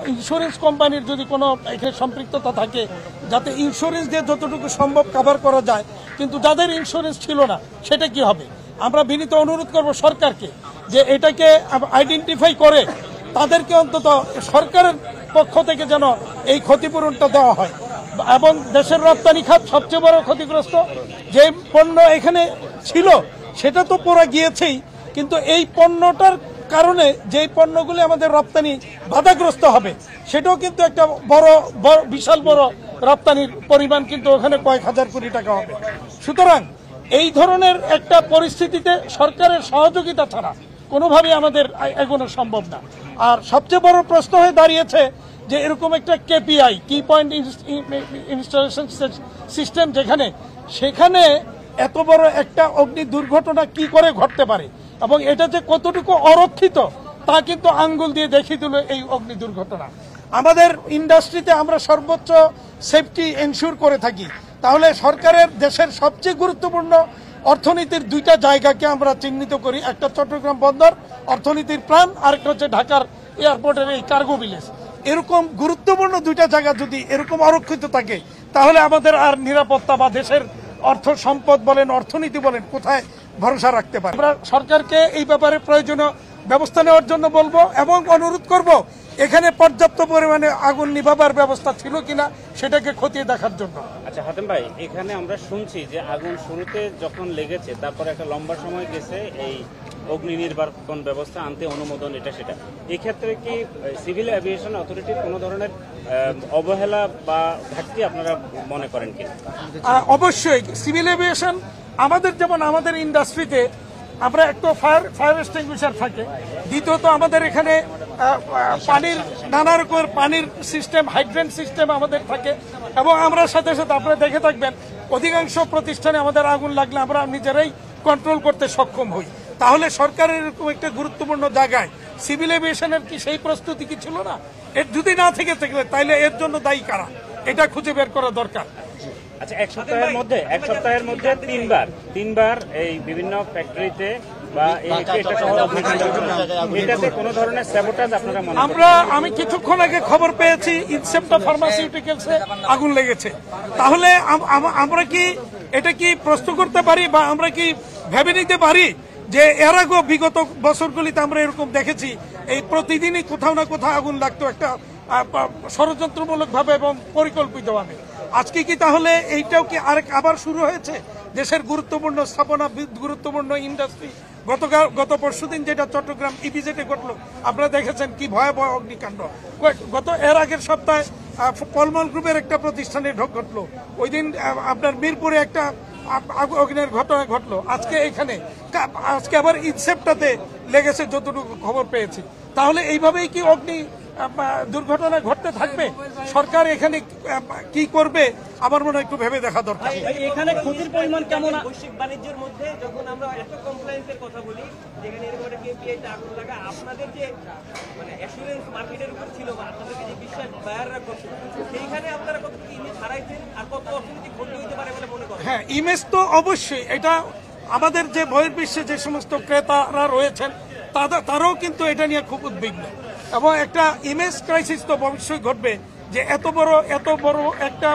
Insurance কোম্পানির যদি কোনো এখানে সম্পৃক্ততা থাকে, যাতে ইন্স্যুরেন্স দিয়ে যতটুকু সম্ভব কভার করা যায়, কিন্তু যাদের ইন্স্যুরেন্স ছিল না সেটা কি হবে? আমরা বিনীত অনুরোধ করব সরকারকে যে এটাকে আইডেন্টিফাই করে তাদেরকে অন্তত সরকারের পক্ষ থেকে যেন এই ক্ষতিপূরণটা দেওয়া হয়। এবং দেশের রপ্তানি খাত সবচেয়ে বড় ক্ষতিগ্রস্ত। যে পণ্য এখানে ছিল সেটা তো পড়া গিয়েছেই, কিন্তু এই পণ্যটার কারণে যেই পণ্যগুলি আমাদের রপ্তানি বাধাগ্রস্ত হবে সেটাও কিন্তু একটা বিশাল বড় রপ্তানির পরিমাণ, কিন্তু ওখানে কয়েক হাজার কোটি টাকা হবে। সুতরাং এই ধরনের একটা পরিস্থিতিতে সরকারের সহযোগিতা ছাড়া কোনোভাবেই আমাদের এগোনো সম্ভব না। আর সবচেয়ে বড় প্রশ্ন হয়ে দাঁড়িয়েছে যে এরকম একটা কেপিআই, কি পয়েন্ট ইনস্টলেশন সিস্টেম, সেখানে এত বড় একটা অগ্নি দুর্ঘটনা কি করে ঘটতে পারে এবং এটা যে কতটুকু অরক্ষিত তা কিন্তু আঙ্গুল দিয়ে দেখিয়ে দিল এই অগ্নি দুর্ঘটনা। আমাদের ইন্ডাস্ট্রিতে আমরা সর্বোচ্চ সেফটি এনশিওর করে থাকি, তাহলে সরকারের দেশের সবচেয়ে গুরুত্বপূর্ণ অর্থনীতির দুইটা জায়গাকে আমরা চিহ্নিত করি, একটা চট্টগ্রাম বন্দর অর্থনীতির প্রাণ, আরেকটা হচ্ছে ঢাকার এয়ারপোর্টের এই কার্গো ভিলেজ। এরকম গুরুত্বপূর্ণ দুইটা জায়গা যদি এরকম অরক্ষিত থাকে তাহলে আমাদের আর নিরাপত্তা বা দেশের অর্থ সম্পদ বলেন, অর্থনীতি বলেন, কোথায় ভরসা রাখতে পারে? আমরা সরকারকে এই ব্যাপারে প্রয়োজনীয় ব্যবস্থা নেওয়ার জন্য বলবো এবং অনুরোধ করব এখানে পর্যাপ্ত পরিমাণে আগুন নিভাবার ব্যবস্থা ছিল কিনা সেটাকে খতিয়ে দেখার জন্য। আচ্ছা হাতেম ভাই, এখানে আমরা শুনছি যে আগুন শুরুতে যখন লেগেছে তারপরে একটা লম্বা সময় গেছে এই অগ্নি নির্বাপন ব্যবস্থা আনতে, অনুমোদন এটা সেটা, এই ক্ষেত্রে কি সিভিল এভিয়েশন অথরিটির কোনো ধরনের অবহেলা বা ঘাটতি আপনারা মনে করেন কিনা? অবশ্যই সিভিল এভিয়েশন আমাদের, যেমন আমাদের ইন্ডাস্ট্রিতে আমরা একটু ফায়ার এক্সটিংগুইশার থাকে, দ্বিতীয়ত আমাদের এখানে পানির নানা রকমের পানির সিস্টেম, হাইড্রেন্ট সিস্টেম আমাদের থাকে, এবং আমরা সাথে সাথে আপনারা দেখে থাকবেন অধিকাংশ প্রতিষ্ঠানে আমাদের আগুন লাগলে আমরা নিজেরাই কন্ট্রোল করতে সক্ষম হই। তাহলে সরকারের এরকম একটা গুরুত্বপূর্ণ জায়গায় সিভিল এভিয়েশনের কি সেই প্রস্তুতি কি ছিল না? এর যদি না থেকে থাকলে তাইলে এর জন্য দায়ী কারা, এটা খুঁজে বের করা দরকার। আচ্ছা, এক সপ্তাহের মধ্যে তিনবার এই বিভিন্ন ফ্যাক্টরিতে বা এটাতে কোনো ধরনের স্যাবোটাজ আপনারা মনে করেন? আমি কিছুক্ষণ আগে খবর পেয়েছি ইনসেপ্টা ফার্মাসিউটিক্যালসে আগুন লেগেছে। তাহলে আমরা কি এটা কি প্রশ্ন করতে পারি বা আমরা কি ভেবে নিতে পারি যে এর আগেও বিগত বছরগুলিতে আমরা এরকম দেখেছি এই প্রতিদিনই কোথাও না কোথাও আগুন লাগতো একটা ষড়যন্ত্রমূলক ভাবে এবং পরিকল্পিতভাবে? আজকে কি তাহলে এইটাও কি আবার শুরু হয়েছে? দেশের গুরুত্বপূর্ণ স্থাপনা, গুরুত্বপূর্ণ ইন্ডাস্ট্রি, গত পরশুদিন যেটা চট্টগ্রাম ইপিজেডে ঘটলো, আপনারা দেখেছেন কি ভয়াবহ অগ্নিকাণ্ড। এর আগের সপ্তাহে পলমল গ্রুপের একটা প্রতিষ্ঠানে ঘটলো, ওই দিন আপনার মিরপুরে একটা অগ্নির ঘটনা ঘটলো, আজকে আবার ইনসেপ্টাতে লেগেছে যতটুকু খবর পেয়েছি। তাহলে এইভাবেই কি অগ্নি দুর্ঘটনা ঘটতে থাকবে? সরকার এখানে কি করবে আমার মনে হয় একটু ভেবে দেখা দরকার। এখানে ক্ষতির পরিমাণ কেমন? বৈশ্বিক বাণিজ্যের মধ্যে যখন আমরা এত কমপ্লায়েন্সের কথা বলি, যেখানে এরকম একটা কেপিআইতে আগুন লাগা, আপনাদের যে মানে অ্যাসুরেন্স মার্কেটের উপর ছিল বা আপনাদেরকে যে বিশ্বাস বায়াররা করছে, সেইখানে আপনারা কত ইমেজ হারাইছেন আর কত অর্থনৈতিক ক্ষতি হতে পারে বলে মনে করেন? হ্যাঁ, ইমেজ তো অবশ্যই, এটা আমাদের যে বহির্বিশ্বে যে সমস্ত ক্রেতারা রয়েছেন তারাও কিন্তু এটা নিয়ে খুব উদ্বিগ্ন, এবং একটা ইমেজ ক্রাইসিস তো অবশ্যই ঘটবে যে এত বড় একটা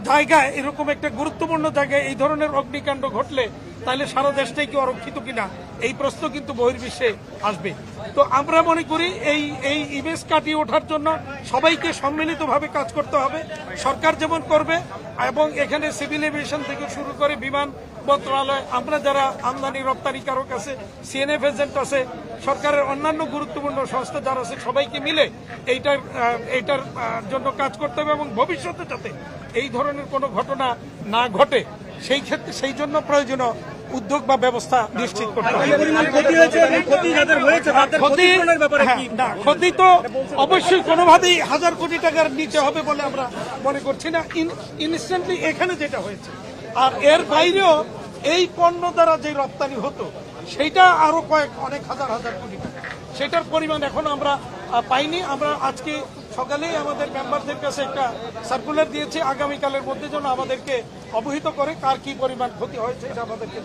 জায়গায়, এরকম একটা গুরুত্বপূর্ণ জায়গায় এই ধরনের অগ্নিকাণ্ড ঘটলে তাহলে সারা দেশটাই কি অরক্ষিত কিনা এই প্রশ্ন কিন্তু বহির্বিশ্বে আসবে। তো আমরা মনে করি এই ইমেজ কাটিয়ে ওঠার জন্য সবাইকে সম্মিলিতভাবে কাজ করতে হবে। সরকার যেমন করবে, এবং এখানে সিভিল এভিয়েশন থেকে শুরু করে বিমান মন্ত্রণালয়, আমরা যারা আমদানি রপ্তানিকারক আছে, সিএনএফ এজেন্ট আছে, সরকারের অন্যান্য গুরুত্বপূর্ণ সংস্থা যারা আছে, সবাইকে মিলে এইটার জন্য কাজ করতে হবে, এবং ভবিষ্যতে যাতে এই ধরনের কোনো ঘটনা না ঘটে সেই জন্য প্রয়োজনীয় উদ্যোগ বা ব্যবস্থা নিশ্চিত করতে হবে। ক্ষতি তো অবশ্যই কোনোভাবেই 1000 কোটি টাকার নিচে হবে বলে আমরা মনে করছি না ইনস্ট্যান্টলি এখানে যেটা হয়েছে। আর এর বাইরেও এই পণ্য দ্বারা যে রপ্তানি হতো সেইটা আরো অনেক হাজার কোটি টাকা, সেটার পরিমাণ এখন আমরা পাইনি। আমরা আজকে সকালেই আমাদের মেম্বারদের কাছে একটা সার্কুলার দিয়েছি, আগামীকালের মধ্যে যেন আমাদেরকে অবহিত করে কার কি পরিমাণ ক্ষতি হয়েছে এটা আমাদেরকে